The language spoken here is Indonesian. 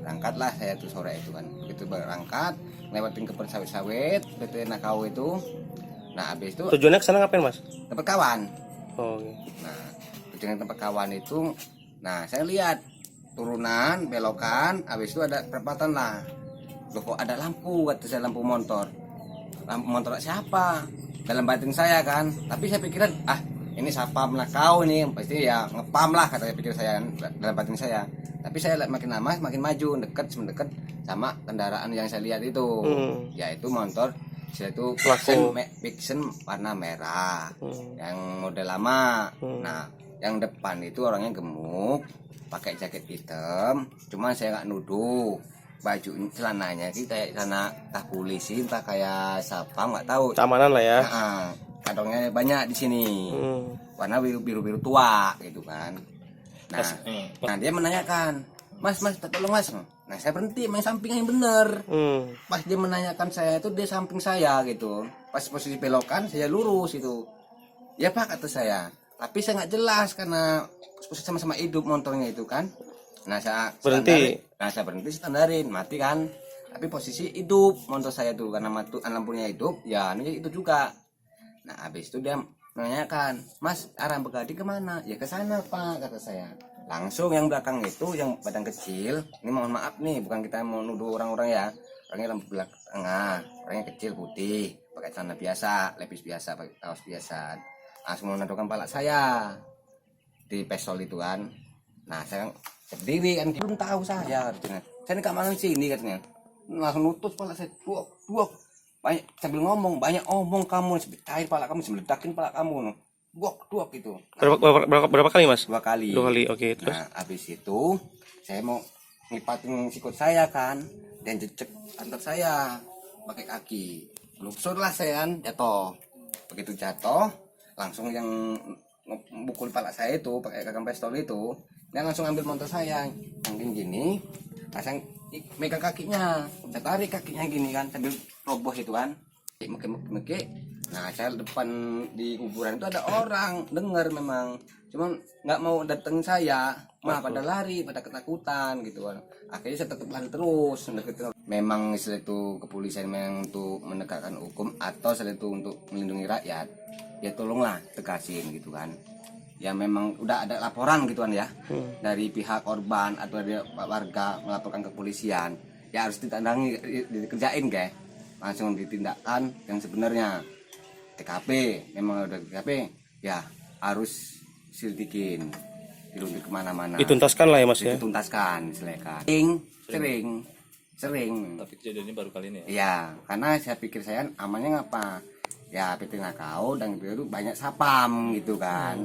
berangkatlah saya tuh sore itu kan. Begitu berangkat lewatin kebun sawit-sawit PT Nakau itu. Nah habis itu Tujuannya ke sana ngapain mas? tempat kawan. Oh, okay. Nah tujuan tempat kawan itu, nah saya lihat turunan belokan, habis itu ada perempatan lah. Loh kok ada lampu, kata saya, lampu motor. Lampu motor siapa? Dalam batin saya kan. Tapi saya pikiran, ini sapam lah kau ini, pasti ya ngepam lah, kata saya, pikir saya dalam batin saya. Tapi saya lihat makin lama makin maju, mendekat sama kendaraan yang saya lihat itu, yaitu motor itu Vixen warna merah, yang model lama. Nah yang depan itu orangnya gemuk, pakai jaket hitam, cuman saya nggak nuduh baju celananya sih kayak celana entah polisi entah kayak sapam, nggak tahu, keamanan lah ya. Kantongnya banyak di sini, warna biru tua gitu kan. Nah dia menanyakan, mas tolong mas. Nah saya berhenti main samping yang bener. Pas dia menanyakan saya itu dia samping saya gitu, pas posisi belokan saya lurus itu. Ya pak, kata saya, tapi saya nggak jelas karena posisi sama-sama hidup motornya itu kan. Nah saya berhenti. Saya berhenti, standarin mati kan. Tapi posisi hidup motor saya tuh karena lampunya hidup, ya ini itu juga. Nah habis itu dia menanyakan, mas arah Begading kemana? Ya ke sana pak, kata saya. Langsung yang belakang itu yang badan kecil, ini mohon maaf nih, bukan kita mau nuduh orang-orang ya, orangnya lampu belakang, orangnya kecil putih, pakai celana biasa, lepis biasa, pakai kaos biasa. Langsung menentukan palak saya di pistol itu kan. Nah saya berdiri kan, belum tahu saya katanya, saya ini keamanan sini katanya. Langsung nutus palak saya, buak banyak, sambil ngomong, banyak omong kamu, cair palak kamu, meledakin palak kamu, duak gitu. Nah, berapa kali mas? 2 kali. 2 kali, oke. Terus? Nah habis itu saya mau ngelipatin sikut saya kan, dan jejak pantat saya pakai kaki, luksur lah saya kan, jatuh. Begitu jatuh langsung yang bukul palak saya itu pakai gagang pistol itu, dia langsung ambil motor saya yang gini, pasang megang kakinya, saya tarik kakinya gini kan sambil roboh itu kan, meki. Nah saya depan di kuburan itu ada orang dengar memang, cuman nggak mau datengin saya, malah pada lari, pada ketakutan gitu kan. Akhirnya saya tetap lari terus. Memang istilah itu kepolisian memang untuk menegakkan hukum atau istilah itu untuk melindungi rakyat, ya tolonglah tegasin gitu kan. Ya memang udah ada laporan gitu kan ya, dari pihak korban atau dari warga melaporkan ke kepolisian, ya harus ditandangi, dikerjain guys, langsung ditindakkan yang sebenarnya. TKP memang udah TKP, ya harus selidikin, dirunding kemana-mana, dituntaskan lah ya mas ya. dituntaskan, silakan. Sering. Tapi kejadian ini baru kali ini ya? Iya, karena saya pikir saya amannya ngapa? Ya PT Nakau dan itu banyak sapam gitu kan.